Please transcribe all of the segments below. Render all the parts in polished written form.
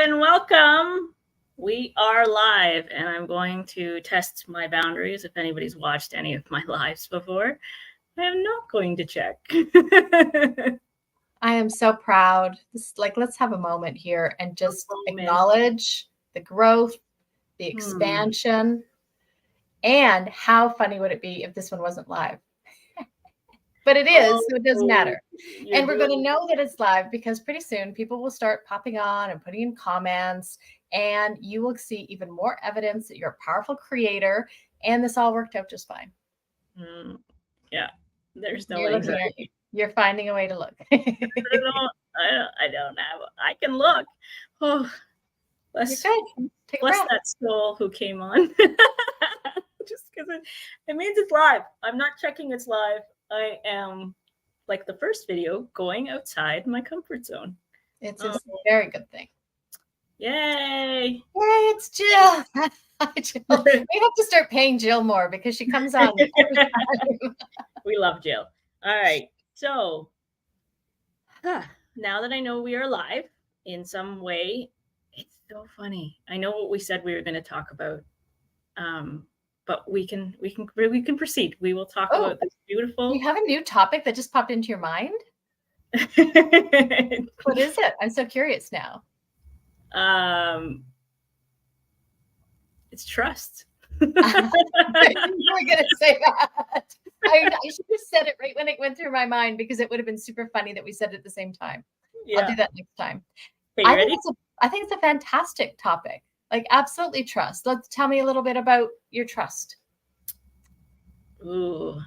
and welcome. We are live, and I'm going to test my boundaries. If anybody's watched any of my lives before, I am not going to check. I am so proud. Let's have a moment here and just acknowledge the growth, the expansion, and how funny would it be if this one wasn't live? But it is, so it doesn't matter. And we're going to know that it's live because pretty soon people will start popping on and putting in comments, and you will see even more evidence that you're a powerful creator, and this all worked out just fine. Yeah, there's no anxiety. You're finding a way to look. I don't have. I can look. Oh, bless that soul who came on. Just because it means it's live. I'm not checking it's live. I am, like the first video, going outside my comfort zone. It's a very good thing. Yay! Yay! It's Jill. Jill. We have to start paying Jill more because she comes on every time. We love Jill. All right. So now that I know we are live in some way, it's so funny. I know what we said we were going to talk about, but we can proceed. We will talk about this beautiful. You have a new topic that just popped into your mind? What is it? I'm so curious now. It's trust. You were going to say that. I should have said it right when it went through my mind because it would have been super funny that we said it at the same time. Yeah. I'll do that next time. Okay, ready? I think it's a fantastic topic. Like, absolutely trust. Tell me a little bit about your trust. Ooh.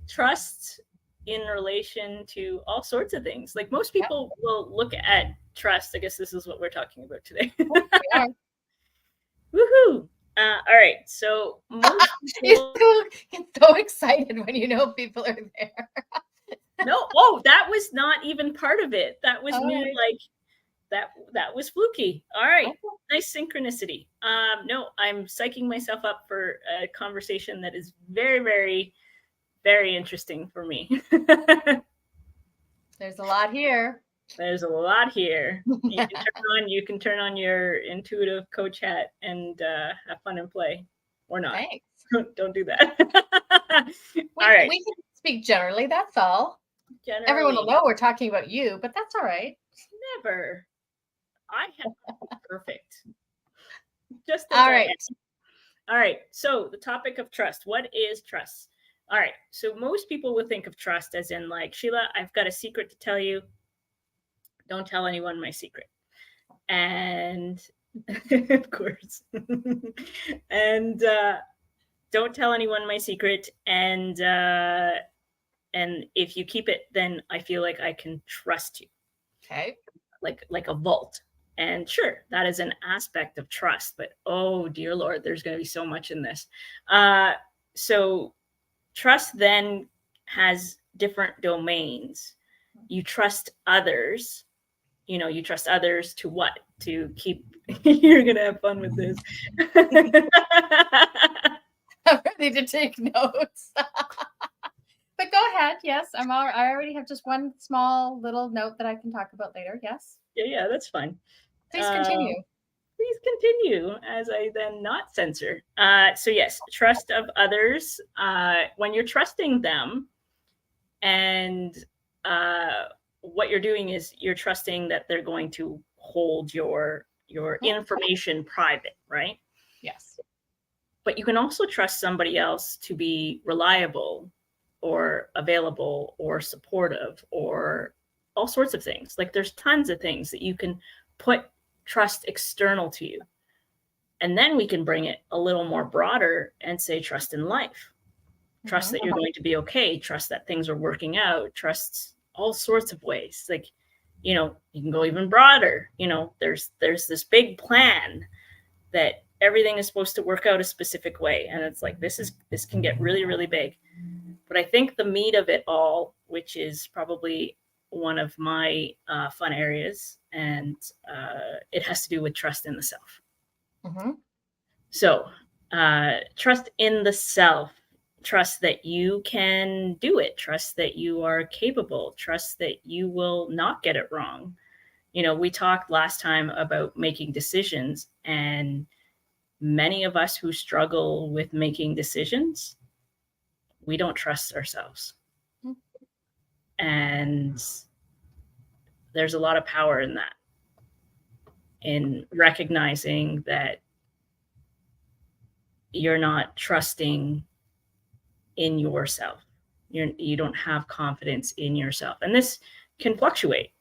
Trust in relation to all sorts of things. Like most people will look at trust. I guess this is what we're talking about today. Woohoo! All right. So most people get so excited when you know people are there. No, that was not even part of it. That was me like that was fluky. All right. Nice synchronicity. No, I'm psyching myself up for a conversation that is very, very, very interesting for me. There's a lot here. There's a lot here. You can turn on your intuitive coach hat and have fun and play, or not. Thanks. Don't do that. All right. We can speak generally. That's all. Generally. Everyone will know we're talking about you, but that's all right. Never. I have to be perfect. Just all right. All right. So the topic of trust. What is trust? All right. So most people would think of trust as in like, Sheila, I've got a secret to tell you. Don't tell anyone my secret. And of course. And don't tell anyone my secret. And if you keep it, then I feel like I can trust you. Okay. Like a vault. And sure, that is an aspect of trust, but oh dear Lord, there's going to be so much in this. So trust then has different domains. You trust others. You trust others to what? To keep, you're going to have fun with this. I'm ready to take notes. But go ahead. Yes, I already have just one small little note that I can talk about later. Yes. Yeah, that's fine. Please continue. Please continue as I then not censor. So yes, trust of others. When you're trusting them, and what you're doing is you're trusting that they're going to hold your information private, right? Yes. But you can also trust somebody else to be reliable or available or supportive or all sorts of things. Like there's tons of things that you can put trust external to you. And then we can bring it a little more broader and say trust in life. Trust that you're going to be okay. Trust that things are working out. Trust all sorts of ways. Like, you can go even broader. There's this big plan that everything is supposed to work out a specific way. And it's like, this can get really, really big. But I think the meat of it all, which is probably one of my fun areas, and it has to do with trust in the self. Mm-hmm. So trust in the self, trust that you can do it, trust that you are capable, trust that you will not get it wrong. We talked last time about making decisions, and many of us who struggle with making decisions, we don't trust ourselves. And there's a lot of power in that, in recognizing that you're not trusting in yourself. You don't have confidence in yourself. And this can fluctuate.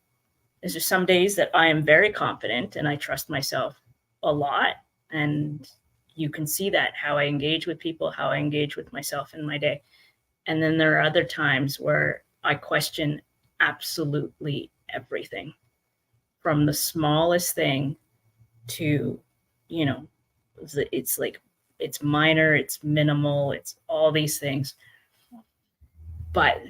There's just some days that I am very confident and I trust myself a lot. And you can see that, how I engage with people, how I engage with myself in my day. And then there are other times where I question absolutely everything, from the smallest thing to, it's like, it's minor, it's minimal, it's all these things. But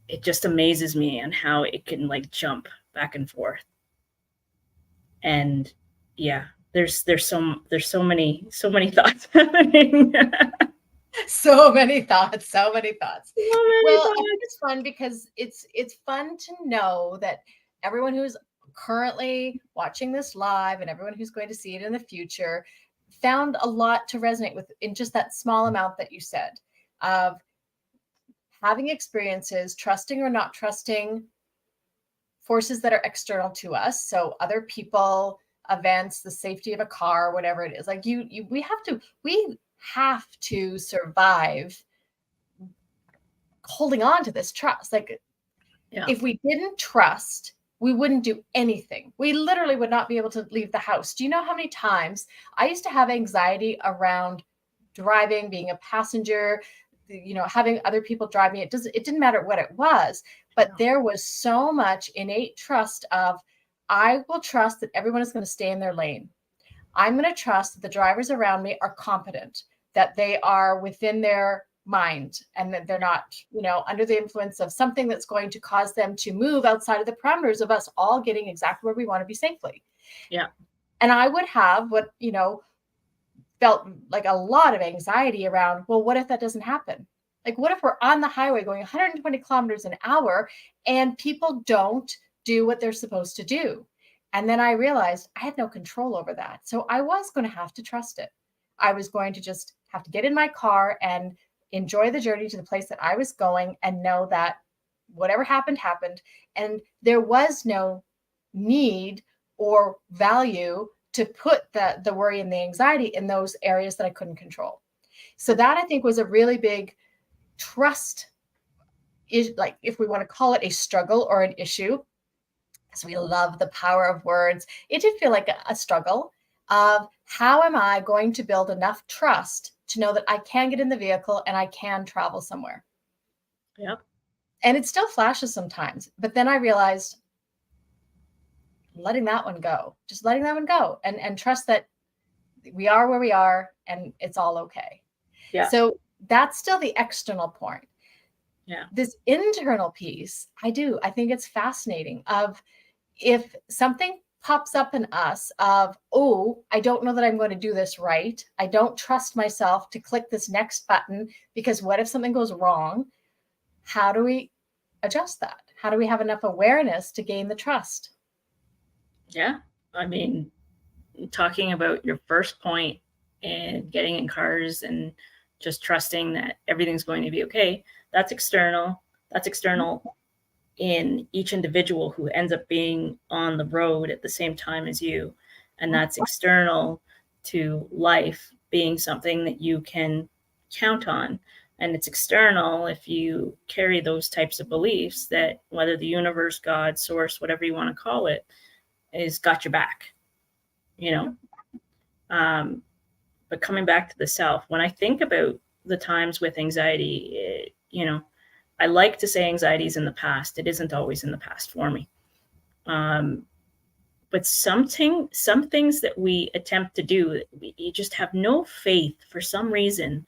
it just amazes me on how it can like jump back and forth. And yeah, there's so many thoughts happening. So many thoughts. So many thoughts. I think it's fun because it's fun to know that everyone who's currently watching this live and everyone who's going to see it in the future found a lot to resonate with in just that small amount that you said, of having experiences, trusting or not trusting forces that are external to us. So other people, events, the safety of a car, whatever it is. Like we have to survive holding on to this trust. Like, if we didn't trust, we wouldn't do anything. We literally would not be able to leave the house. Do you know how many times I used to have anxiety around driving, being a passenger, having other people drive me? It didn't matter what it was, but there was so much innate trust of, I will trust that everyone is going to stay in their lane. I'm going to trust that the drivers around me are competent, that they are within their mind, and that they're not, under the influence of something that's going to cause them to move outside of the parameters of us all getting exactly where we want to be safely. Yeah. And I would have what, felt like a lot of anxiety around, well, what if that doesn't happen? Like, what if we're on the highway going 120 kilometers an hour and people don't do what they're supposed to do? And then I realized I had no control over that. So I was going to have to trust it. I was going to just have to get in my car and enjoy the journey to the place that I was going, and know that whatever happened, happened. And there was no need or value to put the worry and the anxiety in those areas that I couldn't control. So that, I think, was a really big trust, is like, if we want to call it a struggle or an issue, because we love the power of words. It did feel like a struggle of, how am I going to build enough trust to know that I can get in the vehicle and I can travel somewhere? Yeah. And it still flashes sometimes, but then I realized, letting that one go, just letting that one go, and trust that we are where we are and it's all okay. Yeah. So that's still the external point. Yeah. This internal piece, I think it's fascinating, of, if something pops up in us of, oh, I don't know that I'm going to do this right, I don't trust myself to click this next button, because what if something goes wrong? How do we adjust that? How do we have enough awareness to gain the trust? Yeah. I mean, talking about your first point and getting in cars and just trusting that everything's going to be okay, that's external. That's external in each individual who ends up being on the road at the same time as you. And that's external to life being something that you can count on. And it's external if you carry those types of beliefs, that whether the universe, God, source, whatever you want to call it, is got your back, but coming back to the self, when I think about the times with anxiety, I like to say anxiety is in the past. It isn't always in the past for me. But some things that we attempt to do, you just have no faith for some reason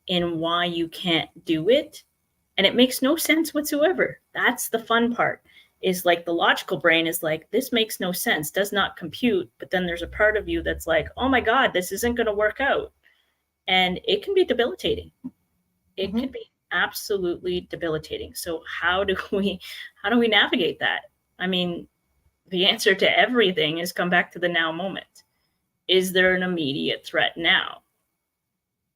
in why you can't do it. And it makes no sense whatsoever. That's the fun part, is like the logical brain is like, this makes no sense, does not compute. But then there's a part of you that's like, oh my God, this isn't going to work out. And it can be debilitating. It can be absolutely debilitating. So how do we navigate that? I mean, the answer to everything is come back to the now moment. Is there an immediate threat now?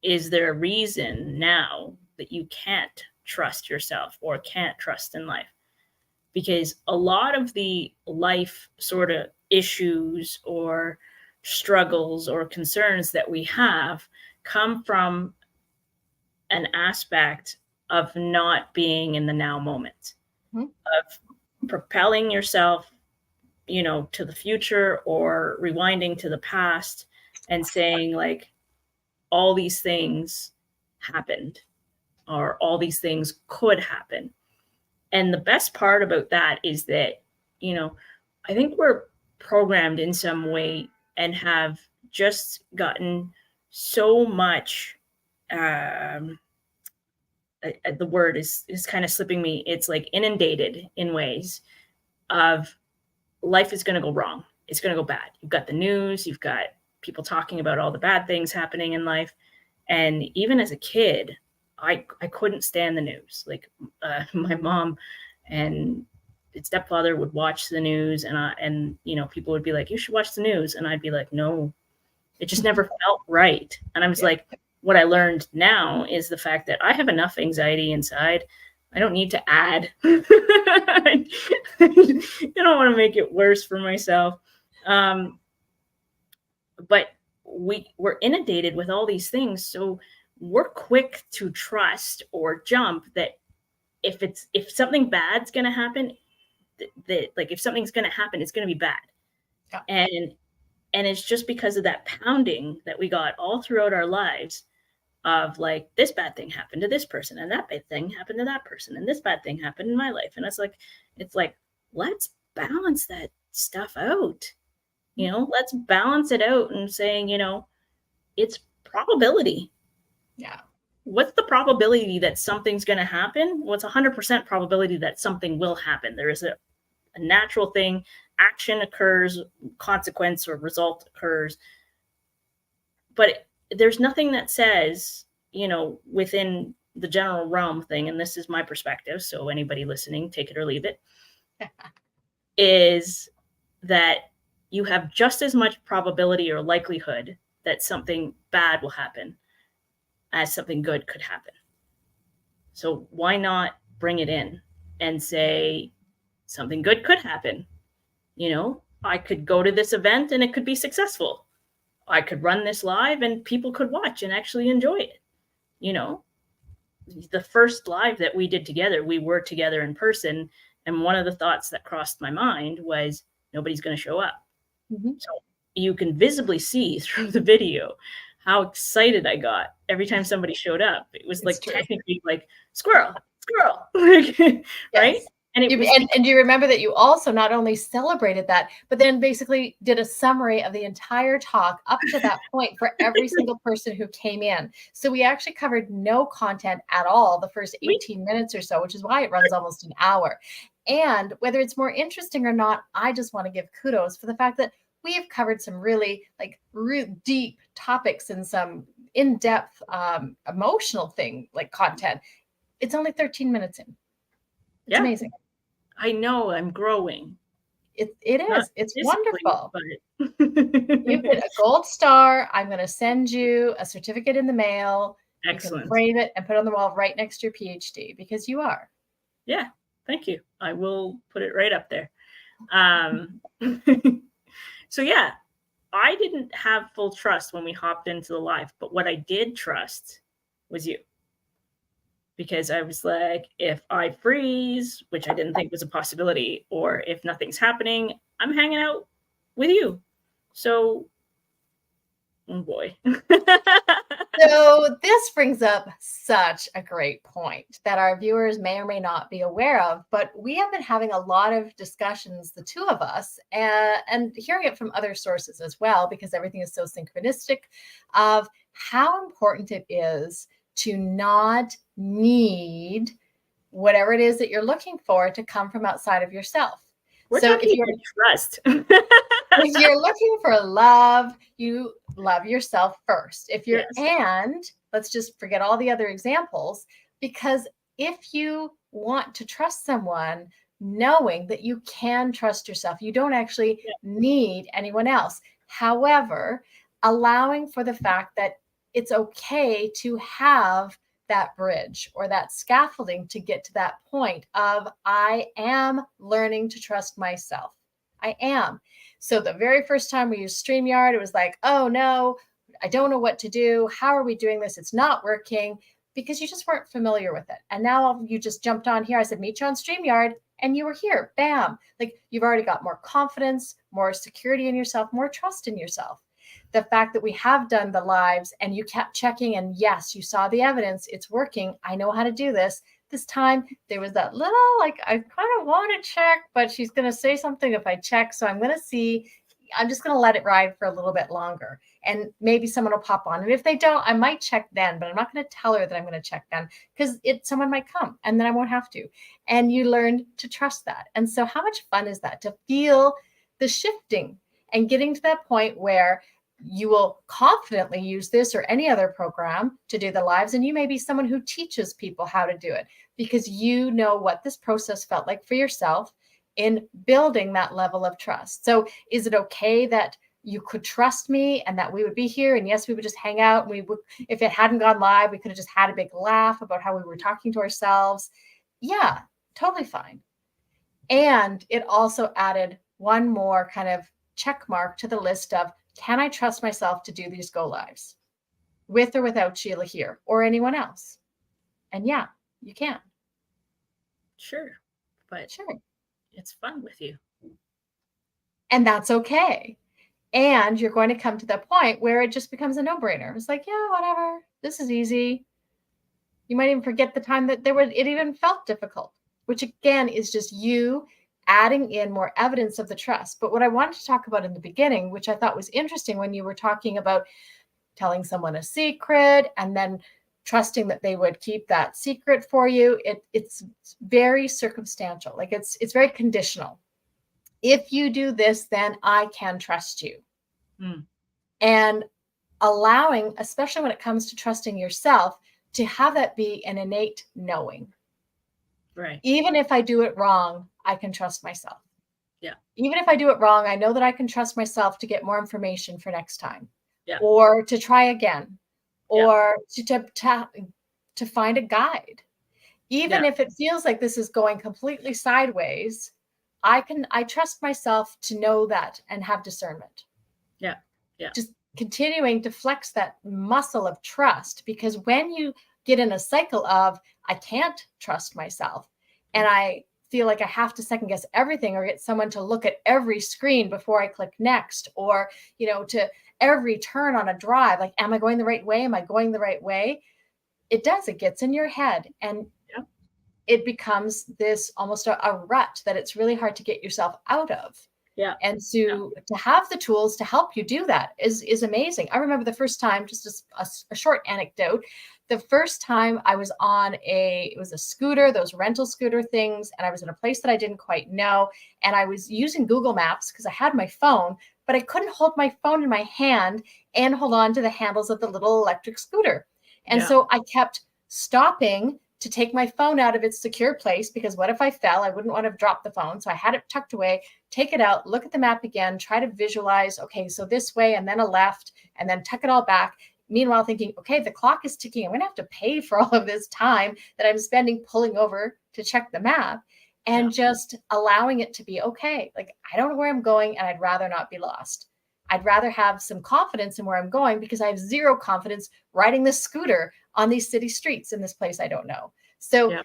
Is there a reason now that you can't trust yourself or can't trust in life? Because a lot of the life sort of issues or struggles or concerns that we have come from an aspect of not being in the now moment, of propelling yourself, to the future or rewinding to the past and saying like, all these things happened or all these things could happen. And the best part about that is that, I think we're programmed in some way and have just gotten so much, the word is kind of slipping me. It's like inundated in ways of life is going to go wrong. It's going to go bad. You've got the news, you've got people talking about all the bad things happening in life. And even as a kid, I couldn't stand the news. Like my mom and stepfather would watch the news, and people would be like, you should watch the news. And I'd be like, no, it just never felt right. And I was like, what I learned now is the fact that I have enough anxiety inside. I don't need to add. I don't want to make it worse for myself. But we're inundated with all these things. So we're quick to trust or jump that if something bad's going to happen, that like if something's going to happen, it's going to be bad. Yeah. And it's just because of that pounding that we got all throughout our lives of like, this bad thing happened to this person and that bad thing happened to that person and this bad thing happened in my life. And it's like, let's balance that stuff out. Let's balance it out and saying, it's probability. Yeah. What's the probability that something's going to happen? Well, it's 100% probability that something will happen. There is a natural thing. Action occurs, consequence or result occurs. But there's nothing that says, within the general realm thing, and this is my perspective, so anybody listening, take it or leave it, is that you have just as much probability or likelihood that something bad will happen as something good could happen. So why not bring it in and say something good could happen? I could go to this event and it could be successful. I could run this live and people could watch and actually enjoy it. The first live that we did together, we were together in person. And one of the thoughts that crossed my mind was nobody's going to show up. Mm-hmm. So you can visibly see through the video how excited I got every time somebody showed up. It was like technically like squirrel, like, yes. Right? And and do you remember that you also not only celebrated that, but then basically did a summary of the entire talk up to that point for every single person who came in. So we actually covered no content at all the first 18 minutes or so, which is why it runs almost an hour. And whether it's more interesting or not, I just want to give kudos for the fact that we have covered some really deep topics and some in-depth emotional thing like content. It's only 13 minutes in. It's amazing. I know I'm growing. It is. It's wonderful. You get a gold star. I'm going to send you a certificate in the mail. Excellent. You can frame it and put it on the wall right next to your PhD because you are. Yeah. Thank you. I will put it right up there. So yeah, I didn't have full trust when we hopped into the live, but what I did trust was you. Because I was like, if I freeze, which I didn't think was a possibility, or if nothing's happening, I'm hanging out with you. So, oh boy. So this brings up such a great point that our viewers may or may not be aware of, but we have been having a lot of discussions, the two of us, and hearing it from other sources as well, because everything is so synchronistic, of how important it is to not need whatever it is that you're looking for to come from outside of yourself. So if you're trust, if you're looking for love, you love yourself first. If you're, and let's just forget all the other examples, because if you want to trust someone, knowing that you can trust yourself. You don't actually need anyone else. However, allowing for the fact that it's okay to have that bridge or that scaffolding to get to that point of I am learning to trust myself. I am. So the very first time we used StreamYard, it was like, oh no, I don't know what to do. How are we doing this? It's not working, because you just weren't familiar with it. And now you just jumped on here. I said, meet you on StreamYard, and you were here. Bam. Like, you've already got more confidence, more security in yourself, more trust in yourself. The fact that we have done the lives and you kept checking, and yes, you saw the evidence, it's working. I know how to do this. This time there was that little, like, I kind of want to check, but she's going to say something if I check. So I'm going to see, I'm just going to let it ride for a little bit longer. And maybe someone will pop on. And if they don't, I might check then, but I'm not going to tell her that I'm going to check then, because someone might come and then I won't have to. And you learn to trust that. And so how much fun is that, to feel the shifting and getting to that point where you will confidently use this or any other program to do the lives. And you may be someone who teaches people how to do it because you know what this process felt like for yourself in building that level of trust. So is it okay that you could trust me and that we would be here? And yes, we would just hang out. We would, if it hadn't gone live, we could have just had a big laugh about how we were talking to ourselves. Yeah, totally fine. And it also added one more kind of check mark to the list of, can I trust myself to do these go lives with or without Sheila here or anyone else? And yeah, you can. Sure. But sure, it's fun with you. And that's okay. And you're going to come to the point where it just becomes a no-brainer. It's like, yeah, whatever. This is easy. You might even forget the time that it even felt difficult, which again is just you adding in more evidence of the trust. But what I wanted to talk about in the beginning, which I thought was interesting when you were talking about telling someone a secret and then trusting that they would keep that secret for you, it's very circumstantial. Like it's very conditional. If you do this, then I can trust you. And allowing, especially when it comes to trusting yourself, to have that be an innate knowing. Right. Even if I do it wrong, I can trust myself. Yeah. Even if I do it wrong, I know that I can trust myself to get more information for next time. Yeah. Or to try again. Or to find a guide. Even if it feels like this is going completely sideways, I trust myself to know that and have discernment. Yeah. Yeah. Just continuing to flex that muscle of trust, because when you get in a cycle of I can't trust myself and I feel like I have to second guess everything or get someone to look at every screen before I click next, or, to every turn on a drive, like, am I going the right way? Am I going the right way? It gets in your head and it becomes this almost a rut that it's really hard to get yourself out of. Yeah. And to have the tools to help you do that is amazing. I remember the first time, just a short anecdote, the first time I was on it was a scooter, those rental scooter things. And I was in a place that I didn't quite know. And I was using Google Maps because I had my phone, but I couldn't hold my phone in my hand and hold on to the handles of the little electric scooter. And so I kept stopping to take my phone out of its secure place, because what if I fell? I wouldn't want to drop the phone. So I had it tucked away, take it out, look at the map again, try to visualize, okay, so this way and then a left, and then tuck it all back. Meanwhile, thinking, okay, the clock is ticking. I'm going to have to pay for all of this time that I'm spending pulling over to check the map, and just allowing it to be okay. Like, I don't know where I'm going and I'd rather not be lost. I'd rather have some confidence in where I'm going, because I have zero confidence riding this scooter on these city streets in this place I don't know. So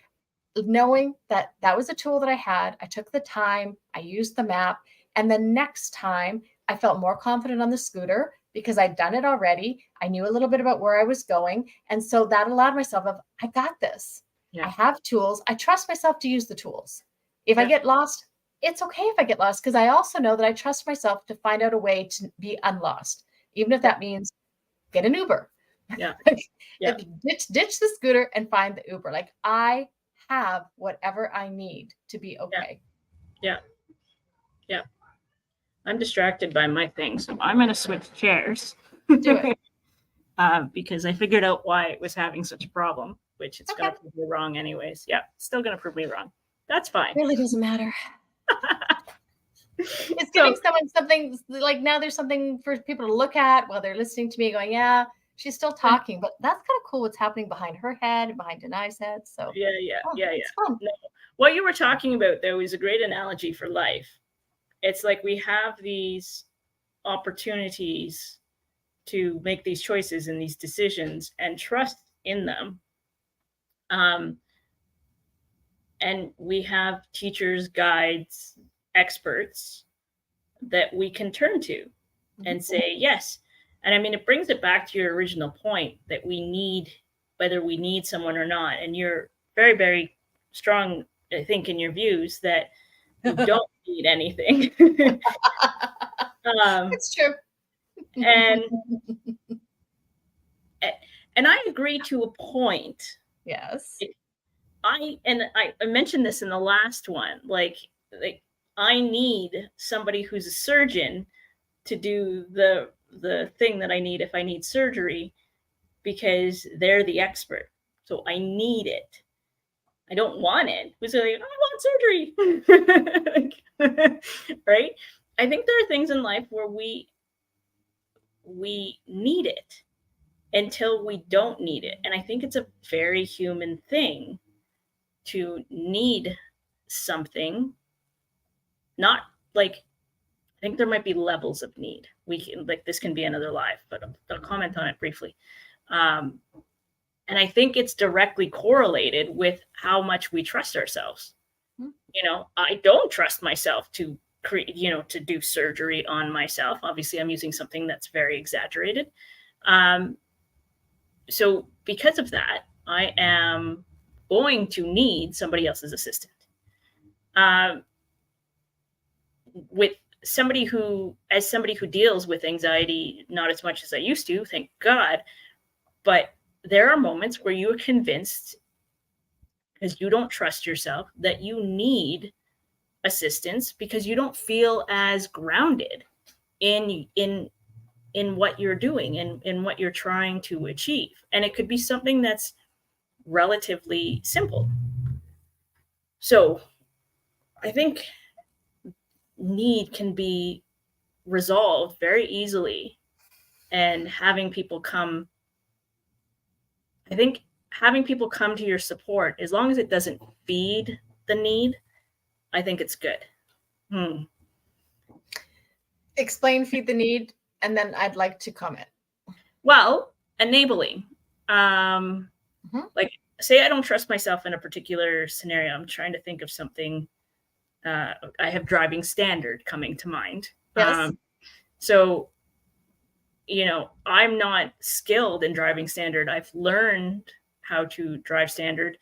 knowing that that was a tool that I had, I took the time, I used the map, and the next time I felt more confident on the scooter because I'd done it already. I knew a little bit about where I was going. And so that allowed myself of, I got this. I have tools. I trust myself to use the tools. If I get lost, it's okay if I get lost, because I also know that I trust myself to find out a way to be unlost, even if that means get an Uber. Ditch the scooter and find the Uber. Like, I have whatever I need to be okay. Yeah. I'm distracted by my thing, so I'm going to switch chairs. Do it. Because I figured out why it was having such a problem, which it's going to prove me wrong anyways. Yeah, it's still going to prove me wrong. That's fine. It really doesn't matter. It's giving someone something, like now there's something for people to look at while they're listening to me going, yeah, she's still talking, but that's kind of cool what's happening behind her head, behind Danay's head. So yeah. It's fun. No, what you were talking about, though, is a great analogy for life. It's like we have these opportunities to make these choices and these decisions and trust in them. And we have teachers, guides, experts that we can turn to and say yes. And I mean, it brings it back to your original point that we need, whether we need someone or not. And you're very, very strong, I think, in your views that we don't need anything. It's true. and I agree to a point. Yes. I mentioned this in the last one, like I need somebody who's a surgeon to do the thing that I need if I need surgery, because they're the expert. So I need it. I don't want it. Who's like, I want surgery. Right? I think there are things in life where we need it until we don't need it. And I think it's a very human thing to need something. Not like, I think there might be levels of need. We can, like, this can be another live, but I'll comment on it briefly. And I think it's directly correlated with how much we trust ourselves. You know, I don't trust myself to create, to do surgery on myself. Obviously, I'm using something that's very exaggerated. So because of that, I am going to need somebody else's assistant. With somebody who deals with anxiety, not as much as I used to, thank God, but there are moments where you are convinced, because you don't trust yourself, that you need assistance because you don't feel as grounded in what you're doing and in what you're trying to achieve. And it could be something that's relatively simple. So I think need can be resolved very easily, and having people come to your support, as long as it doesn't feed the need, I think it's good. Explain feed the need, and then I'd like to comment. Well, enabling. Like, say I don't trust myself in a particular scenario. I'm trying to think of something. I have driving standard coming to mind. Yes. So, I'm not skilled in driving standard. I've learned how to drive standard.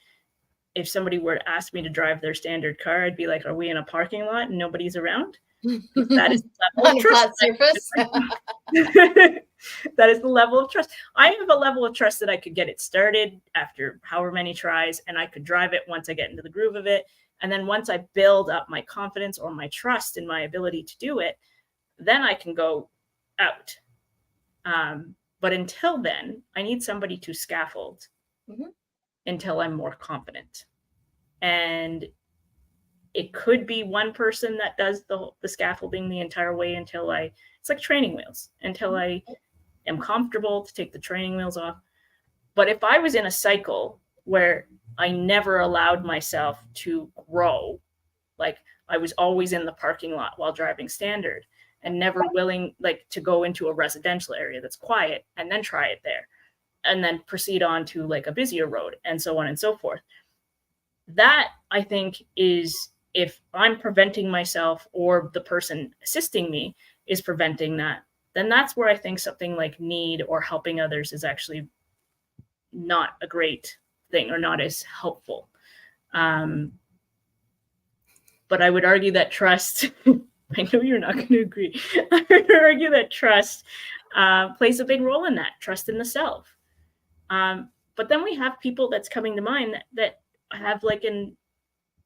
If somebody were to ask me to drive their standard car, I'd be like, are we in a parking lot and nobody's around? That is the level of trust. That is the level of trust. I have a level of trust that I could get it started after however many tries, and I could drive it once I get into the groove of it. And then once I build up my confidence or my trust in my ability to do it, then I can go out. But until then, I need somebody to scaffold until I'm more confident. And it could be one person that does the scaffolding the entire way until it's like training wheels, until I am comfortable to take the training wheels off. But if I was in a cycle where I never allowed myself to grow, like I was always in the parking lot while driving standard and never willing, like, to go into a residential area that's quiet and then try it there and then proceed on to like a busier road and so on and so forth. That, I think, is, if I'm preventing myself or the person assisting me is preventing that, then that's where I think something like need or helping others is actually not a great thing or not as helpful. But I would argue that trust, I know you're not going to agree, I would argue that trust plays a big role in that, trust in the self. But then we have people that's coming to mind that have like an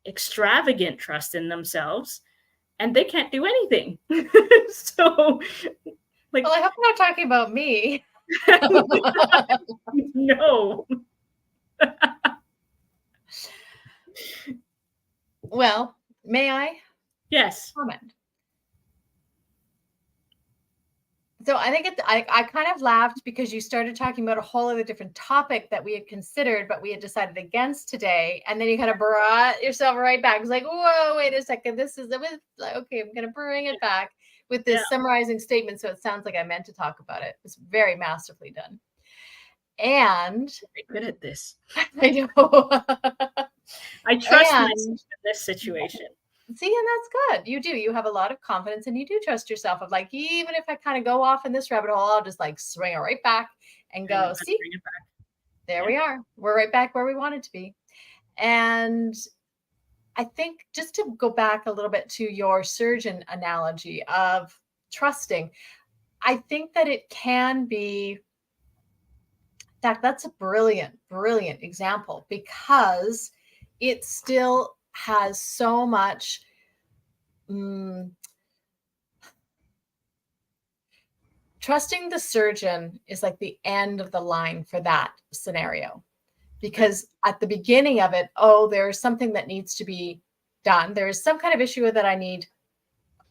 extravagant trust in themselves and they can't do anything. So, like, well, I hope you're not talking about me. No. Well, may I? Yes. Comment. So I think I kind of laughed because you started talking about a whole other different topic that we had considered, but we had decided against today. And then you kind of brought yourself right back. It's like, whoa, wait a second. This is like, okay, I'm going to bring it back with this summarizing statement. So it sounds like I meant to talk about it. It's very masterfully done. And I'm good at this. I know. I trust myself in this situation. See, and that's good. You do. You have a lot of confidence and you do trust yourself of like, even if I kind of go off in this rabbit hole, I'll just like swing it right back and go, see, there we are. We're right back where we wanted to be. And I think just to go back a little bit to your surgeon analogy of trusting, I think that it can be, in fact, that's a brilliant, brilliant example because it still has so much trusting the surgeon is like the end of the line for that scenario, because at the beginning of it, there's something that needs to be done. There is some kind of issue that I need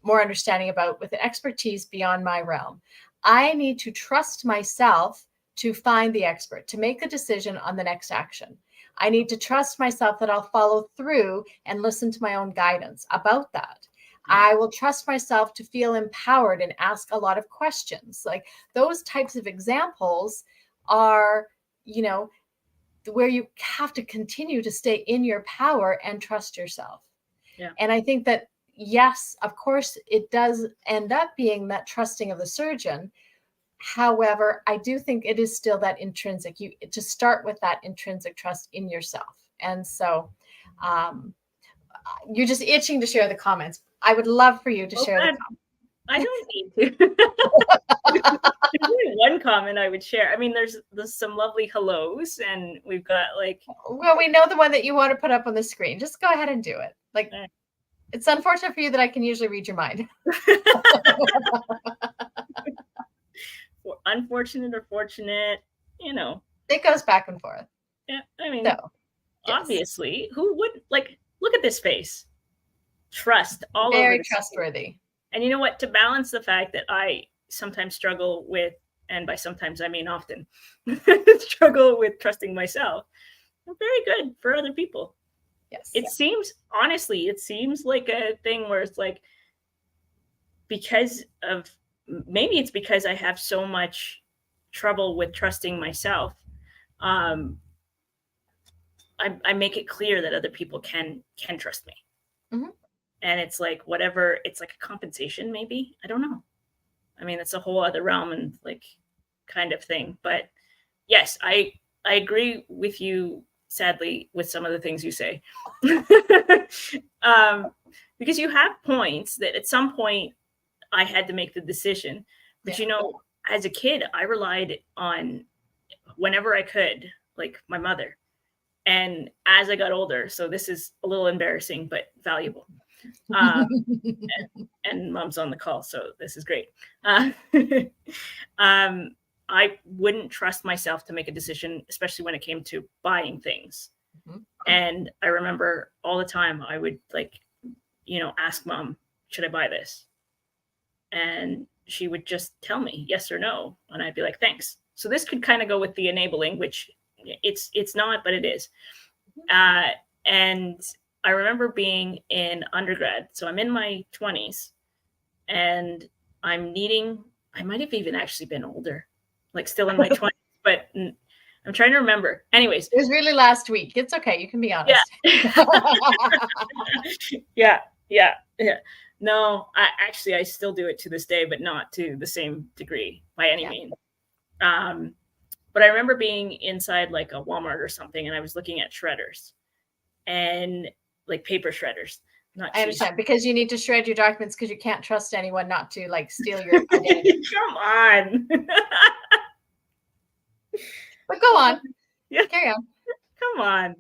more understanding about with an expertise beyond my realm. I need to trust myself to find the expert, to make a decision on the next action. I need to trust myself that I'll follow through and listen to my own guidance about that. I will trust myself to feel empowered and ask a lot of questions. Like those types of examples are, where you have to continue to stay in your power and trust yourself. Yeah. And I think that, yes, of course, it does end up being that trusting of the surgeon. However, I do think it is still that intrinsic, to start with that intrinsic trust in yourself. And so you're just itching to share the comments. I would love for you to share the comments. I don't need to. There's only one comment I would share. I mean, there's some lovely hellos, and we've got like. Well, we know the one that you want to put up on the screen. Just go ahead and do it. Like, it's unfortunate for you that I can usually read your mind. Unfortunate or fortunate, It goes back and forth. Yeah, I mean, obviously, who wouldn't look at this face? Trust all over. Very trustworthy. And you know what? To balance the fact that I sometimes struggle with, and by sometimes I mean often, struggle with trusting myself, I'm very good for other people. Yes. It seems like a thing where it's like, maybe it's because I have so much trouble with trusting myself. I make it clear that other people can trust me. Mm-hmm. And it's like, whatever, it's like a compensation, maybe. I don't know. I mean, it's a whole other realm and like kind of thing. But yes, I agree with you, sadly, with some of the things you say. Because you have points that at some point I had to make the decision. But as a kid, I relied on, whenever I could, like my mother. And as I got older, so this is a little embarrassing, but valuable. And mom's on the call, so this is great. I wouldn't trust myself to make a decision, especially when it came to buying things. Mm-hmm. And I remember all the time I would ask mom, should I buy this? And she would just tell me yes or no. And I'd be like, thanks. So this could kind of go with the enabling, which it's not, but it is. And I remember being in undergrad. So I'm in my 20s and I might have even actually been older, like still in my 20s, but I'm trying to remember. Anyways. It was really last week. It's okay. You can be honest. Yeah. Yeah. No, I still do it to this day, but not to the same degree by any means. But I remember being inside like a Walmart or something, and I was looking at shredders and like paper shredders. I understand, because you need to shred your documents because you can't trust anyone not to like steal your identity. Come on. But go on. Yeah. Carry on. Come on.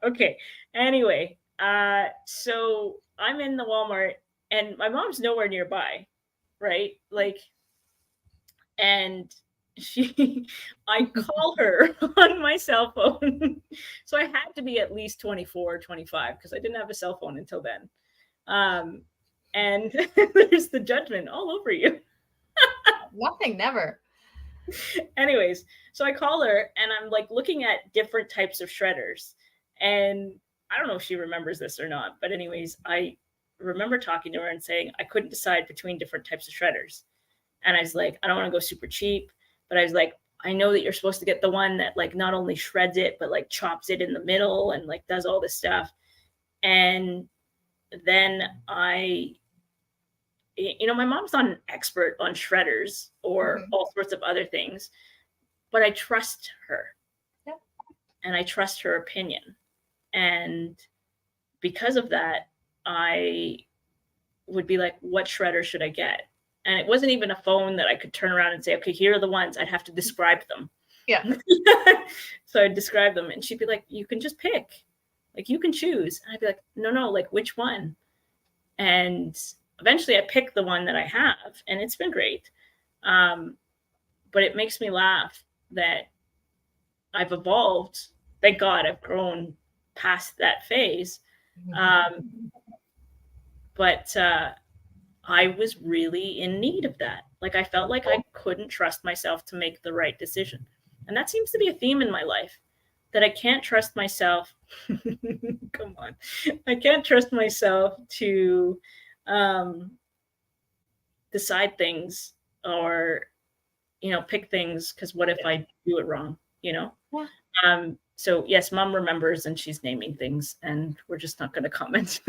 Okay. Anyway, so I'm in the Walmart and my mom's nowhere nearby, right? Like, and I call her on my cell phone. So I had to be at least 24 or 25 because I didn't have a cell phone until then. And there's the judgment all over you. Nothing, never. Anyways, so I call her and I'm like looking at different types of shredders. And I don't know if she remembers this or not, but anyways, I remember talking to her and saying I couldn't decide between different types of shredders. And I was like, I don't want to go super cheap, but I was like, I know that you're supposed to get the one that like not only shreds it, but like chops it in the middle and like does all this stuff. And then my mom's not an expert on shredders or all sorts of other things, but I trust her. Yep. And I trust her opinion. And because of that, I would be like, what shredder should I get? And it wasn't even a phone that I could turn around and say, okay, here are the ones. I'd have to describe them. Yeah. So I'd describe them and she'd be like, you can just pick. Like, you can choose. And I'd be like, no, like, which one? And eventually I picked the one that I have, and it's been great. But it makes me laugh that I've evolved. Thank God I've grown past that phase. But I was really in need of that. Like, I felt like I couldn't trust myself to make the right decision. And that seems to be a theme in my life, that I can't trust myself. Come on. I can't trust myself to decide things or, pick things, because what if I do it wrong, Yeah. So yes, mom remembers and she's naming things, and we're just not going to comment.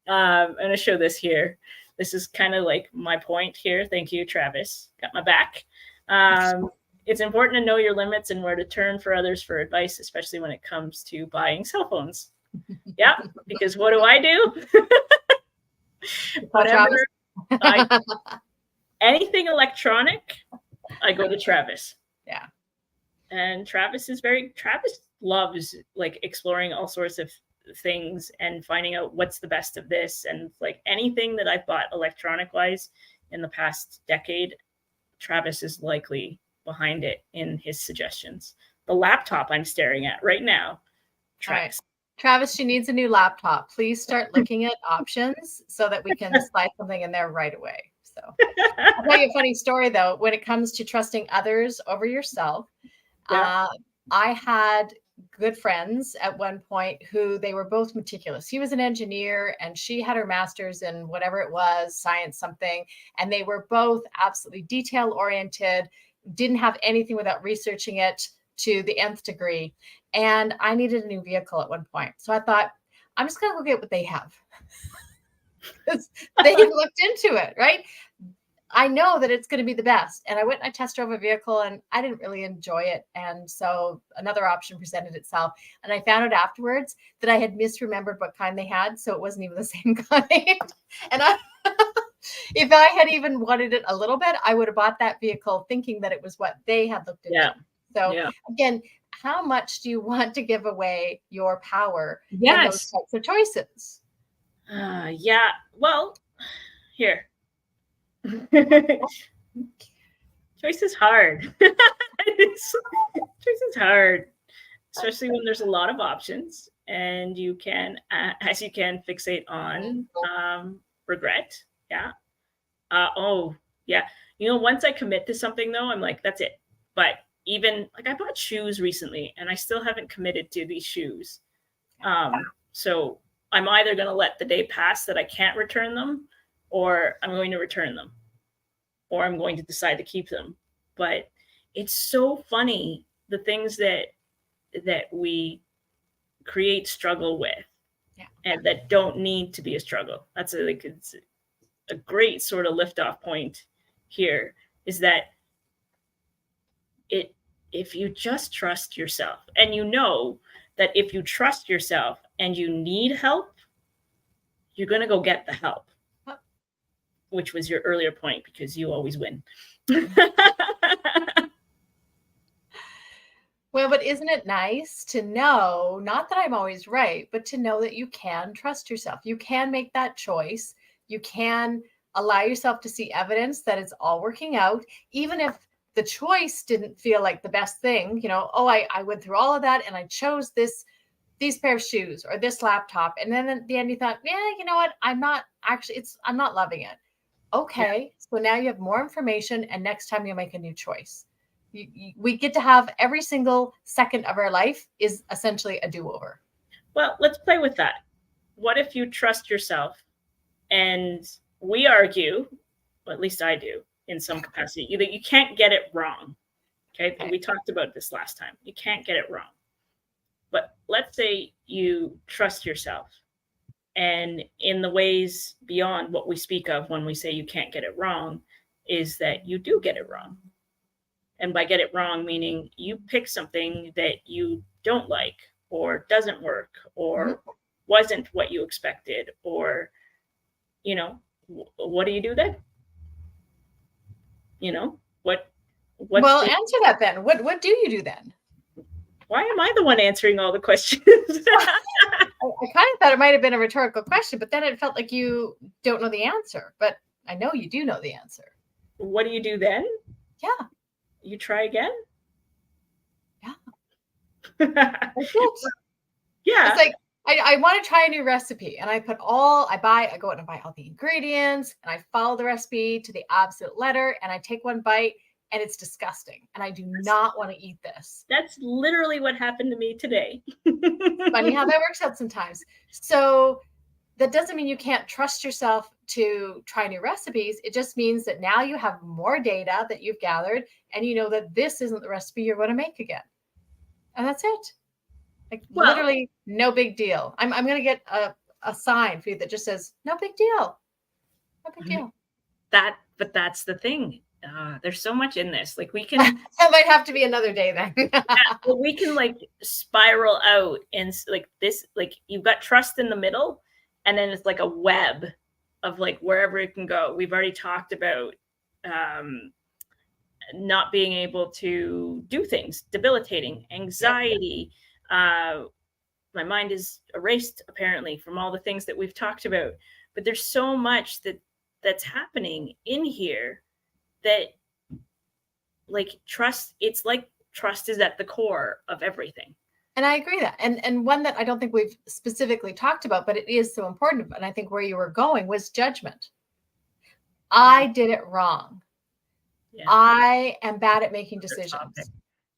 I'm going to show this here. This is kind of like my point here. Thank you, Travis. Got my back. It's important to know your limits and where to turn for others for advice, especially when it comes to buying cell phones. Yeah, because what do? Whatever. Anything electronic, I go to Travis. Yeah. And Travis loves like exploring all sorts of things and finding out what's the best of this. And like anything that I've bought electronic wise in the past decade, Travis is likely behind it in his suggestions. The laptop I'm staring at right now, Travis. Right. Travis, she needs a new laptop. Please start looking at options so that we can slide something in there right away. So I'll tell you a funny story though. When it comes to trusting others over yourself, I had good friends at one point who they were both meticulous. He was an engineer and she had her master's in whatever it was, science something. And they were both absolutely detail oriented, didn't have anything without researching it to the nth degree. And I needed a new vehicle at one point. So I thought, I'm just going to look at what they have. They looked into it, right? I know that it's going to be the best. And I went and I test drove a vehicle and I didn't really enjoy it. And so another option presented itself. And I found out afterwards that I had misremembered what kind they had. So it wasn't even the same kind. And if I had even wanted it a little bit, I would have bought that vehicle thinking that it was what they had looked into. Yeah. So again, how much do you want to give away your power in those types of choices? Yeah. Well, here. Choice is hard. Choice is hard, especially when there's a lot of options and you can fixate on regret. Yeah. Once I commit to something though, I'm like, that's it. But even like I bought shoes recently and I still haven't committed to these shoes. So I'm either going to let the day pass that I can't return them, or I'm going to return them, or I'm going to decide to keep them. But it's so funny, the things that we create struggle with and that don't need to be a struggle. That's it's a great sort of liftoff point here, is that if you just trust yourself, and that if you trust yourself and you need help, you're going to go get the help, which was your earlier point, because you always win. Well, but isn't it nice to know, not that I'm always right, but to know that you can trust yourself. You can make that choice. You can allow yourself to see evidence that it's all working out, even if the choice didn't feel like the best thing. Oh, I went through all of that and I chose these pair of shoes or this laptop, and then at the end you thought, yeah, you know what, I'm not loving it. Okay, so now you have more information, and next time you make a new choice. We get to have every single second of our life is essentially a do-over. Well, let's play with that. What if you trust yourself? And we argue, well, at least I do in some capacity, that you can't get it wrong. Okay. We talked about this last time. You can't get it wrong. But let's say you trust yourself, and in the ways beyond what we speak of when we say you can't get it wrong is that you do get it wrong. And by get it wrong, meaning you pick something that you don't like or doesn't work or wasn't what you expected, or, what do you do then? Well, answer that then. What do you do then? Why am I the one answering all the questions? I kind of thought it might have been a rhetorical question, but then it felt like you don't know the answer. But I know you do know the answer. What do you do then? Yeah. You try again? Yeah. That's it. Yeah. It's like, I want to try a new recipe, and I go out and buy all the ingredients, and I follow the recipe to the absolute letter, and I take one bite, and it's disgusting, and I do not want to eat this. That's literally what happened to me today. Funny how that works out sometimes. So that doesn't mean you can't trust yourself to try new recipes. It just means that now you have more data that you've gathered, and you know that this isn't the recipe you're going to make again. And that's it. Literally no big deal. I'm going to get a sign for you that just says, no big deal. No big deal. But that's the thing. There's so much in this. We can. That might have to be another day then. We can spiral out and this. You've got trust in the middle, and then it's like a web of wherever it can go. We've already talked about not being able to do things, debilitating, anxiety. My mind is erased apparently from all the things that we've talked about. But there's so much that's happening in here that trust. It's trust is at the core of everything. And I agree that. And one that I don't think we've specifically talked about, but it is so important. And I think where you were going was judgment. I did it wrong. Yeah. I am bad at making decisions.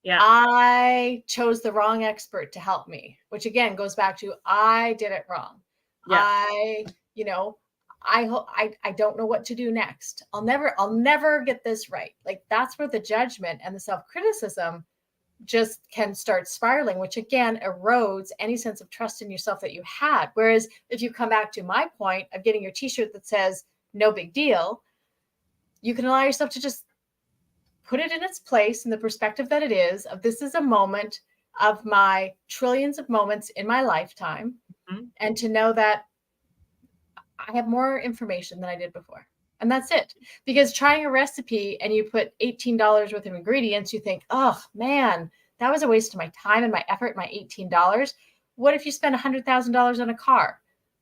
Yeah. I chose the wrong expert to help me, which again goes back to I did it wrong. Yeah. I don't know what to do next. I'll never get this right. That's where the judgment and the self-criticism just can start spiraling, which again erodes any sense of trust in yourself that you had. Whereas if you come back to my point of getting your t-shirt that says no big deal, you can allow yourself to just put it in its place in the perspective that it is, of this is a moment of my trillions of moments in my lifetime. Mm-hmm. And to know that I have more information than I did before. And that's it. Because trying a recipe and you put $18 worth of ingredients, you think, oh man, that was a waste of my time and my effort, my $18. What if you spend $100,000 on a car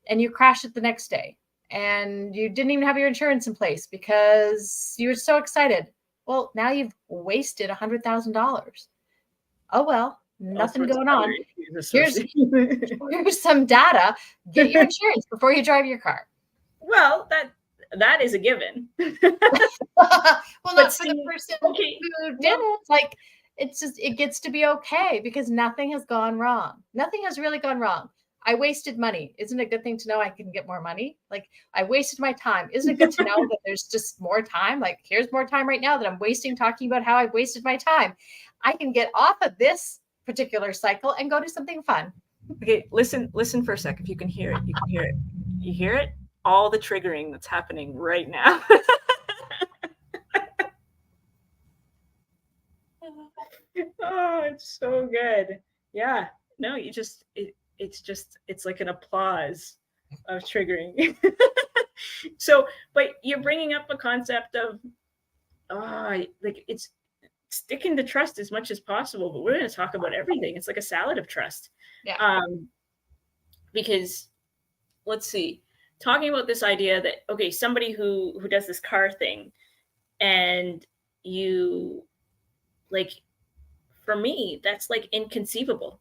and you crash it the next day and you didn't even have your insurance in place because you were so excited? Well, now you've wasted $100,000. Oh, well, nothing going on. Here's some data. Get your insurance before you drive your car. Well, that is a given. Well, not for the person who did it. It gets to be okay because nothing has gone wrong. Nothing has really gone wrong. I wasted money. Isn't it a good thing to know I can get more money? I wasted my time. Isn't it good to know that there's just more time? Here's more time right now that I'm wasting talking about how I've wasted my time. I can get off of this particular cycle and go do something fun. Okay, listen for a sec. If you can hear it, you can hear it. You hear it? All the triggering that's happening right now. Oh, it's so good. Yeah. No, it's like an applause of triggering. So, but you're bringing up a concept of, it's sticking to trust as much as possible, but we're going to talk about everything. It's like a salad of trust. Yeah. Because let's see, talking about this idea that, okay, somebody who does this car thing, and you, like, for me, that's like inconceivable,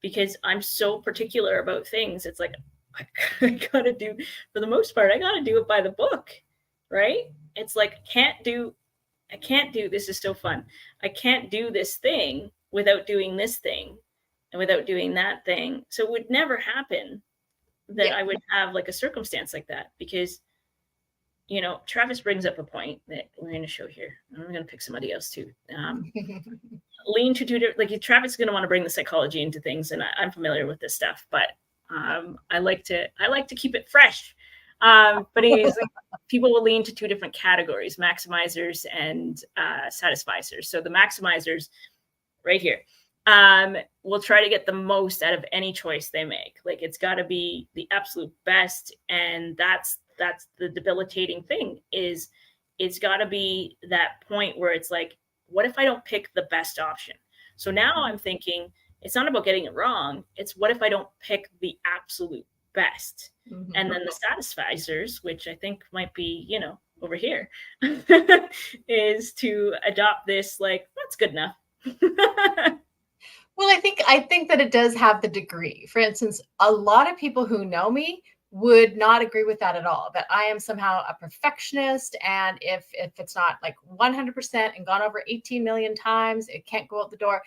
because I'm so particular about things. It's like, I gotta do, for the most part, I gotta do it by the book, right? It's like, I can't do, this is so fun. I can't do this thing without doing this thing and without doing that thing. So it would never happen that I would have like a circumstance like that, because, you know, Travis brings up a point that we're going to show here. I'm going to pick somebody else too. Lean to do, like, Travis is going to want to bring the psychology into things, and I'm familiar with this stuff, but I like to keep it fresh. But anyways, like, people will lean to two different categories: maximizers and satisficers. So the maximizers, right here, will try to get the most out of any choice they make. Like, it's got to be the absolute best, and that's the debilitating thing. Is it's got to be that point where it's like, what if I don't pick the best option? So now I'm thinking, it's not about getting it wrong. It's, what if I don't pick the absolute best? Mm-hmm. And then the satisficers, which I think might be, you know, over here, is to adopt this, like, that's good enough. Well, I think that it does have the degree. For instance, a lot of people who know me would not agree with that at all, that I am somehow a perfectionist, and if it's not like 100% and gone over 18 million times, it can't go out the door.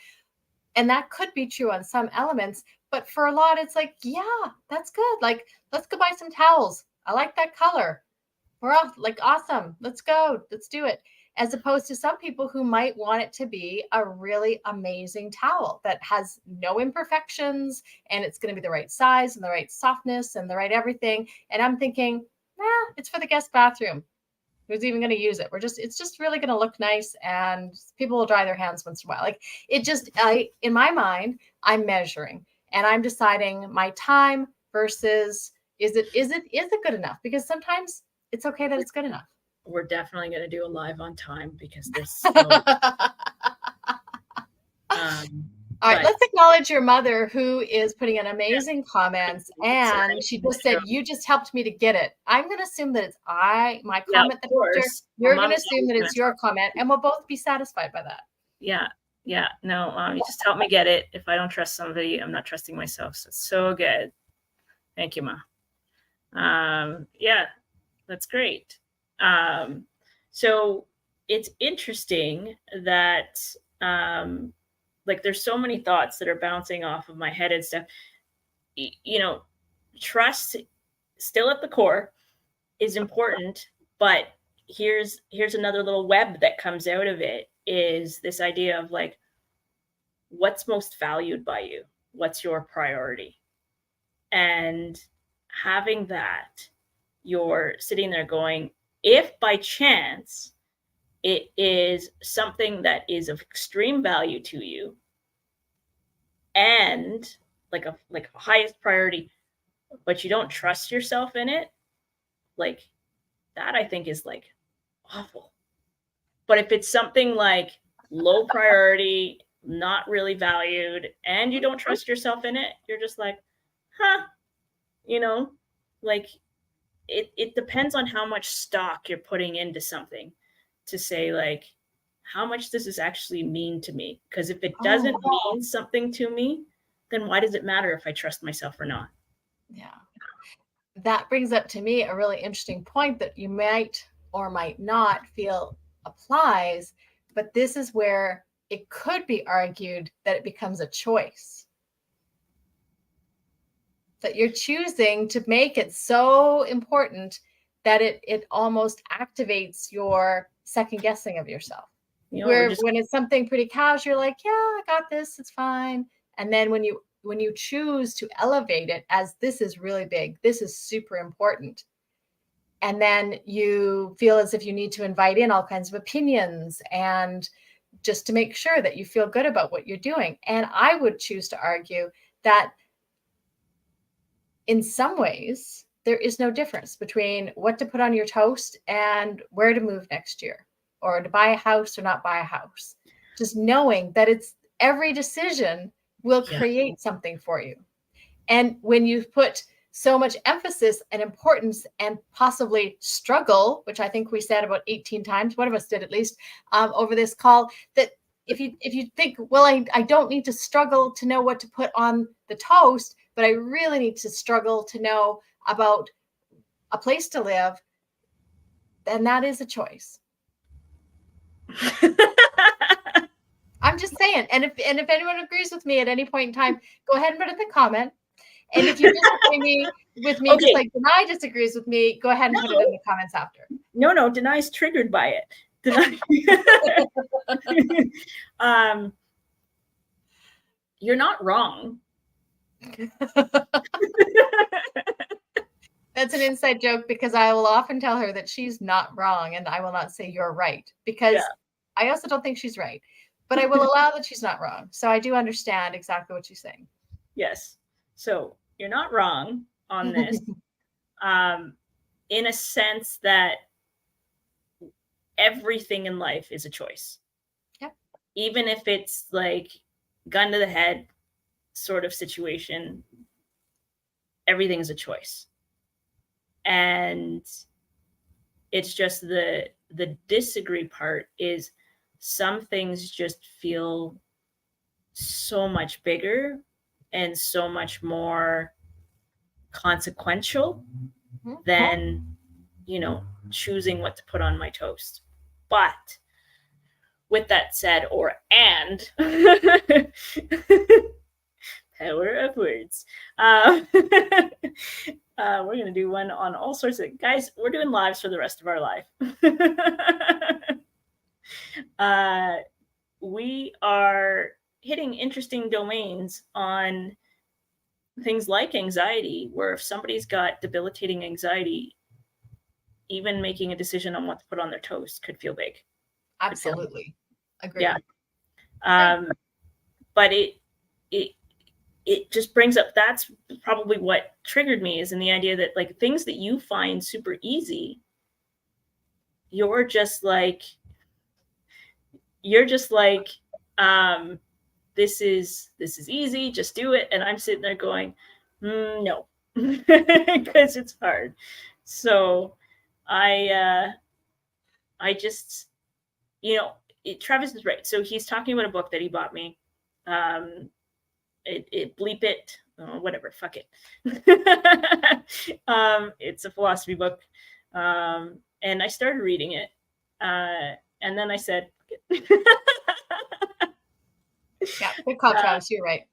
And that could be true on some elements, but for a lot, it's like, yeah, that's good. Like, let's go buy some towels. I like that color. We're off, like, awesome. Let's go. Let's do it. As opposed to some people who might want it to be a really amazing towel that has no imperfections, and it's going to be the right size and the right softness and the right everything. And I'm thinking, it's for the guest bathroom. Who's even going to use it? It's just really going to look nice, and people will dry their hands once in a while. Like, it just, in my mind, I'm measuring and I'm deciding my time versus is it good enough? Because sometimes it's okay that it's good enough. We're definitely going to do a live on time, because there's all right, let's acknowledge your mother, who is putting in amazing comments, and she just said, you just helped me to get it. I'm going to assume that it's my comment that you're going to assume that it's your comment, and we'll both be satisfied by that. Yeah. No, you just helped me get it. If I don't trust somebody, I'm not trusting myself. So it's so good. Thank you, Ma. Yeah, that's great. So it's interesting that, like, there's so many thoughts that are bouncing off of my head and stuff. You know, trust still at the core is important, but here's another little web that comes out of it, is this idea of, like, what's most valued by you? What's your priority? And having that, you're sitting there going, if by chance it is something that is of extreme value to you and like a highest priority, but you don't trust yourself in it, like, that I think is, like, awful. But if it's something like low priority, not really valued, and you don't trust yourself in it, you're just like, you know, like, it depends on how much stock you're putting into something to say, like, how much does this actually mean to me? Because if it doesn't mean something to me, then why does it matter if I trust myself or not? Yeah. That brings up to me a really interesting point that you might or might not feel applies, but this is where it could be argued that it becomes a choice. That you're choosing to make it so important that it almost activates your second guessing of yourself. You know, when it's something pretty casual, you're like, yeah, I got this, it's fine. And then when you choose to elevate it as, this is really big, this is super important, and then you feel as if you need to invite in all kinds of opinions, and just to make sure that you feel good about what you're doing. And I would choose to argue that in some ways, there is no difference between what to put on your toast and where to move next year, or to buy a house or not buy a house. Just knowing that it's every decision will create something for you. And when you put so much emphasis and importance and possibly struggle, which I think we said about 18 times, one of us did at least, over this call, that if you think, well, I don't need to struggle to know what to put on the toast, but I really need to struggle to know about a place to live, then that is a choice. I'm just saying. And if anyone agrees with me at any point in time, go ahead and put it in the comment. And if you disagree with me, just like Danay disagrees with me, go ahead and put it in the comments after. No, Danay's triggered by it. You're not wrong. That's an inside joke, because I will often tell her that she's not wrong, and I will not say you're right, because I also don't think she's right, but I will allow that she's not wrong. So I do understand exactly what she's saying. Yes. So you're not wrong on this, in a sense that everything in life is a choice. Yeah. Even if it's like gun to the head sort of situation, everything is a choice. And it's just the disagree part is some things just feel so much bigger and so much more consequential than, choosing what to put on my toast. But with that said, power of words. We're going to do one on all sorts of guys. We're doing lives for the rest of our life. We are hitting interesting domains on things like anxiety, where if somebody's got debilitating anxiety, even making a decision on what to put on their toast could feel big. Absolutely. Agree. Yeah. But it just brings up, that's probably what triggered me, is in the idea that like things that you find super easy, you're just like this is easy, just do it. And I'm sitting there going, no, because it's hard. So I just, Travis is right. So he's talking about a book that he bought me. It bleep it, whatever, fuck it. It's a philosophy book. And I started reading it. And then I said, yeah, good call, Travis. You're right.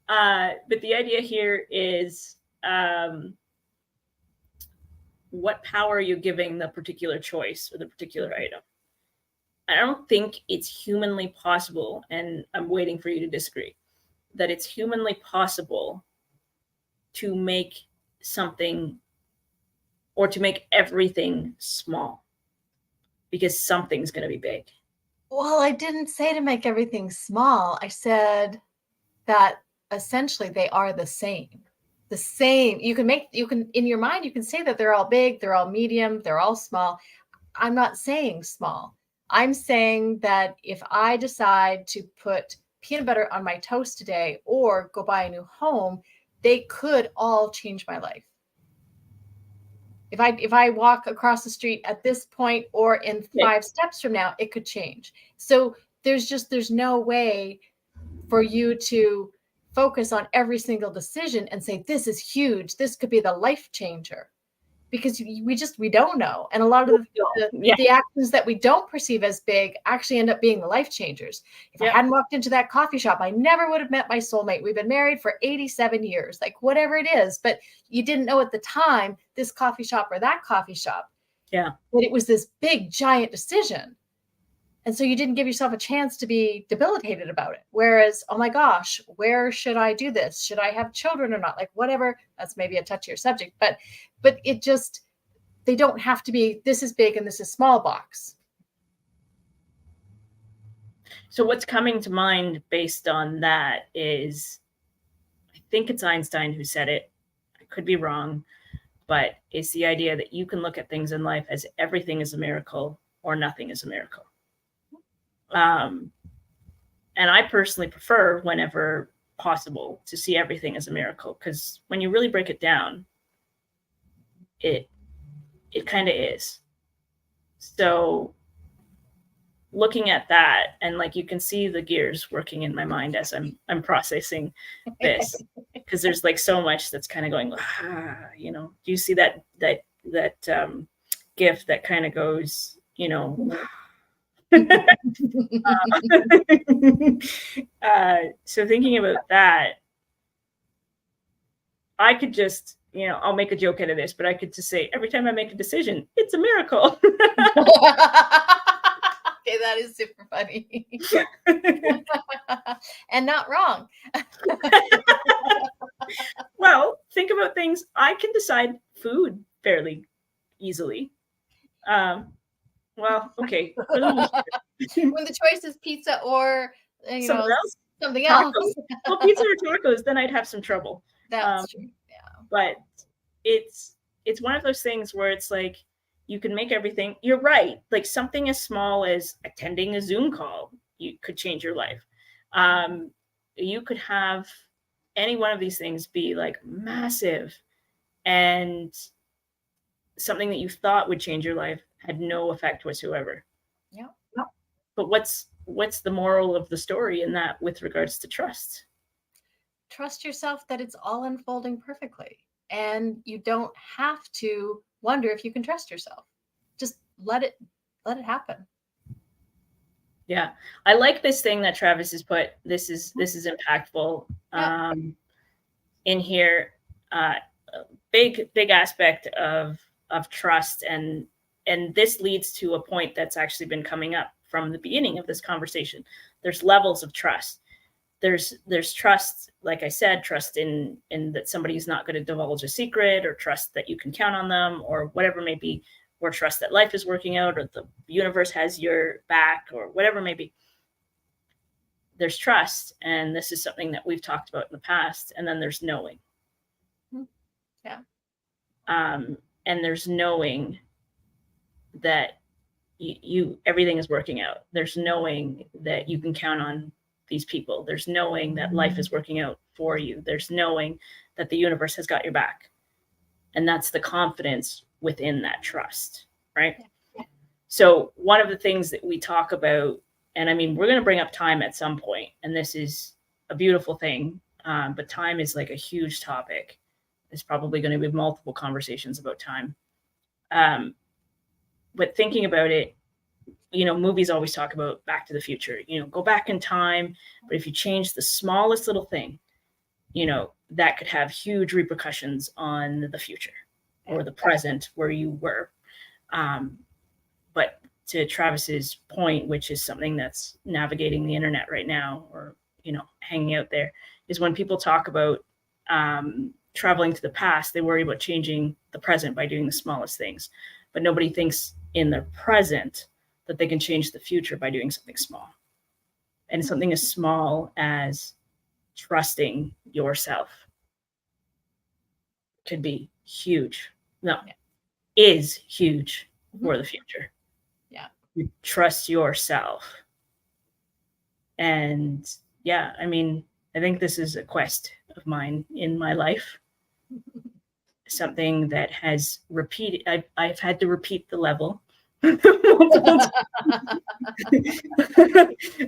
But the idea here is, what power are you giving the particular choice or the particular item? I don't think it's humanly possible, and I'm waiting for you to disagree, that it's humanly possible to make something or to make everything small, because something's going to be big. Well, I didn't say to make everything small. I said that essentially they are the same. The same. You can in your mind, you can say that they're all big, they're all medium, they're all small. I'm not saying small. I'm saying that if I decide to put peanut butter on my toast today or go buy a new home, they could all change my life. If I walk across the street at this point or in 5 steps from now, it could change. So there's no way for you to focus on every single decision and say, this is huge, this could be the life changer, because we don't know. And a lot of the actions that we don't perceive as big actually end up being the life changers. If I hadn't walked into that coffee shop, I never would have met my soulmate. We've been married for 87 years, like whatever it is, but you didn't know at the time, this coffee shop or that coffee shop. Yeah. But it was this big, giant decision. And so you didn't give yourself a chance to be debilitated about it. Whereas, oh my gosh, where should I do this? Should I have children or not? Like whatever, that's maybe a touchier subject, but it just, they don't have to be, this is big and this is small box. So what's coming to mind based on that is, I think it's Einstein who said it. I could be wrong, but it's the idea that you can look at things in life as everything is a miracle or nothing is a miracle. And I personally prefer, whenever possible to see everything as a miracle, because when you really break it down, it kind of is. So looking at that, and like you can see the gears working in my mind as I'm processing this, because there's like so much that's kind of going, you know. Do you see that gif that kind of goes, you know? So thinking about that, I could just, you know, I'll make a joke out of this, but I could just say every time I make a decision, it's a miracle. Okay, that is super funny. And not wrong. Well, think about things. I can decide food fairly easily. Well, okay. When the choice is pizza or, you know, something else. Well, pizza or tacos, then I'd have some trouble. That's true. Yeah. But it's one of those things where it's like you can make everything. You're right. Like something as small as attending a Zoom call, you could change your life. You could have any one of these things be like massive, and something that you thought would change your life had no effect whatsoever. Yeah. But what's the moral of the story in that with regards to trust? Trust yourself that it's all unfolding perfectly, and you don't have to wonder if you can trust yourself. Just let it happen. Yeah, I like this thing that Travis has put. This is impactful. Yeah. In here, big aspect of trust, and this leads to a point that's actually been coming up from the beginning of this conversation. There's levels of trust. There's trust, like I said, trust in that somebody's not going to divulge a secret, or trust that you can count on them, or whatever it may be, or trust that life is working out, or the universe has your back, or whatever it may be. There's trust, and this is something that we've talked about in the past. And then there's knowing. Yeah. And there's knowing that you everything is working out. There's knowing that you can count on these people. There's knowing that life is working out for you. There's knowing that the universe has got your back. And that's the confidence within that trust, right? Yeah. So one of the things that we talk about, and I mean, we're going to bring up time at some point, and this is a beautiful thing, but time is like a huge topic. There's probably going to be multiple conversations about time. But thinking about it, you know, movies always talk about Back to the Future, you know, go back in time. But if you change the smallest little thing, you know, that could have huge repercussions on the future or the present where you were. But to Travis's point, which is something that's navigating the internet right now, or, you know, hanging out there, is when people talk about traveling to the past, they worry about changing the present by doing the smallest things. But nobody thinks in their present that they can change the future by doing something small. And something as small as trusting yourself could be huge. No, is huge for the future. Yeah. You trust yourself. And yeah, I mean, I think this is a quest of mine in my life. Something that has repeated, I've had to repeat the level.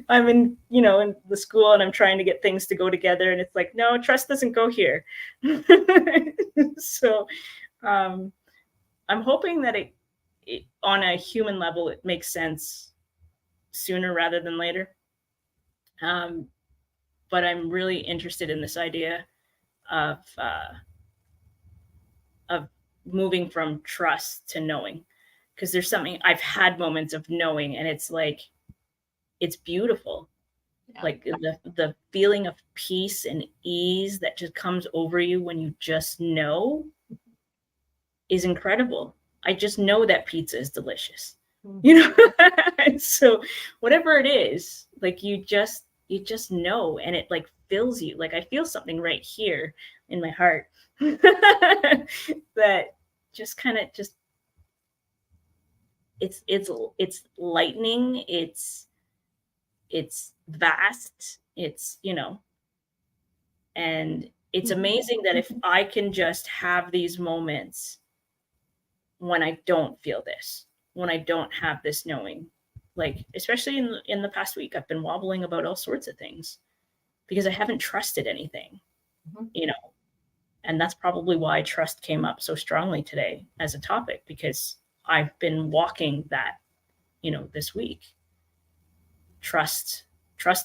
I'm in, you know, in the school, and I'm trying to get things to go together, and it's like, no, trust doesn't go here. So I'm hoping that it on a human level, it makes sense sooner rather than later. But I'm really interested in this idea of moving from trust to knowing, because there's something, I've had moments of knowing, and it's like, it's beautiful. Yeah. Like the feeling of peace and ease that just comes over you when you just know is incredible. I just know that pizza is delicious, you know. And so whatever it is, like you just know, and it like fills you. Like I feel something right here in my heart that just kind of just it's lightning, it's vast, it's, you know, And it's amazing that if I can just have these moments when I don't feel this, when I don't have this knowing, like, especially in the past week, I've been wobbling about all sorts of things because I haven't trusted anything, you know, and that's probably why trust came up so strongly today as a topic, because I've been walking that, you know, this week. Trust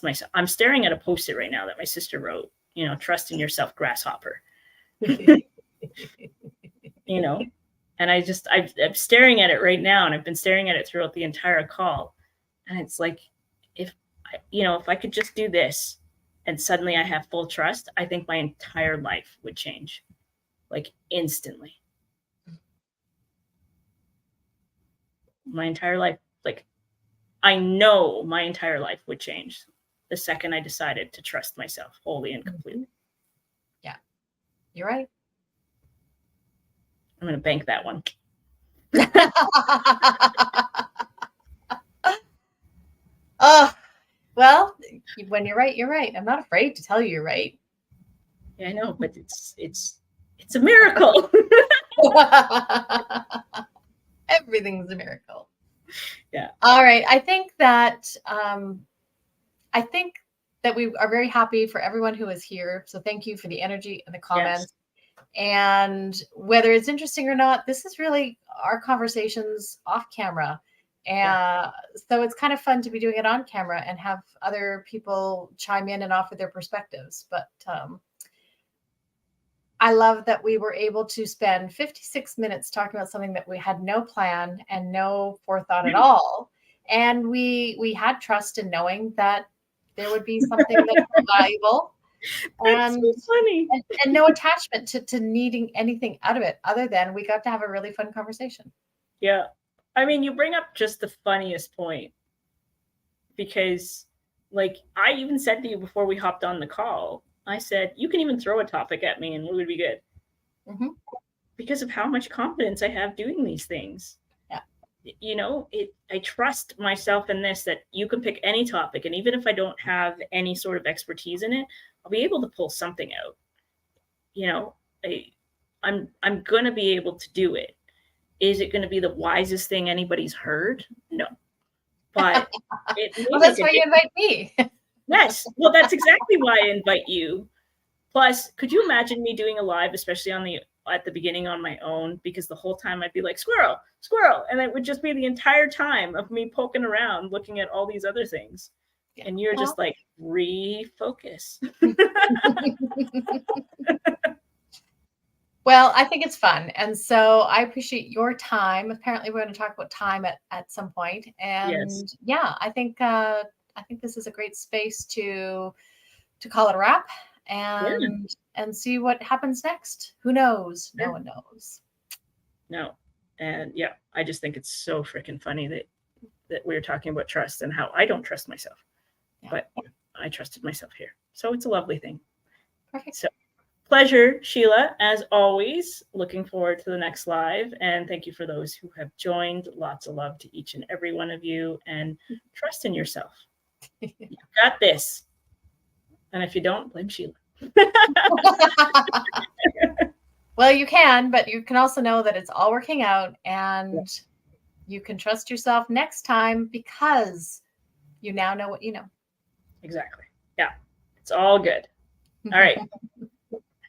myself. I'm staring at a post-it right now that my sister wrote, you know, trust in yourself, grasshopper. You know, and I'm staring at it right now, and I've been staring at it throughout the entire call. And it's like, if I could just do this and suddenly I have full trust, I think my entire life would change, like, instantly. My entire life, like, I know my entire life would change the second I decided to trust myself wholly and completely. Yeah, you're right. I'm going to bank that one. Oh, well, when you're right, you're right. I'm not afraid to tell you you're right. Yeah, I know, but it's a miracle. Everything's a miracle. Yeah. All right. I think that we are very happy for everyone who is here. So thank you for the energy and the comments. Yes. And whether it's interesting or not, this is really our conversations off camera. And so it's kind of fun to be doing it on camera and have other people chime in and offer their perspectives. But I love that we were able to spend 56 minutes talking about something that we had no plan and no forethought at all. And we had trust in knowing that there would be something that was valuable. That's so funny. And no attachment to needing anything out of it other than we got to have a really fun conversation. Yeah. I mean, you bring up just the funniest point, because, like, I even said to you before we hopped on the call, I said, you can even throw a topic at me and it would be good. Mm-hmm. Because of how much confidence I have doing these things. Yeah. You know, I trust myself in this, that you can pick any topic. And even if I don't have any sort of expertise in it, I'll be able to pull something out. You know, I'm going to be able to do it. Is it going to be the wisest thing anybody's heard? No. But well, that's why you invite me. Yes. Well, that's exactly why I invite you. Plus, could you imagine me doing a live, especially at the beginning on my own? Because the whole time I'd be like, squirrel, squirrel. And it would just be the entire time of me poking around, looking at all these other things. Yeah. And you're just like, refocus. Well, I think it's fun. And so I appreciate your time. Apparently we're going to talk about time at some point. And yes. Yeah, I think this is a great space to call it a wrap and see what happens next. Who knows? No one knows. No. And yeah, I just think it's so freaking funny that we're talking about trust and how I don't trust myself. Yeah. But I trusted myself here. So it's a lovely thing. Perfect. So pleasure, Sheila, as always. Looking forward to the next live. And thank you for those who have joined. Lots of love to each and every one of you. And trust in yourself. You got this. And if you don't, blame Sheila. Well, you can, but you can also know that it's all working out, and you can trust yourself next time because you now know what you know. Exactly. Yeah. It's all good. All right.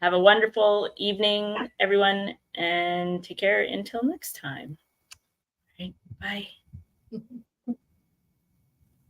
Have a wonderful evening, everyone, and take care until next time. All right. Bye.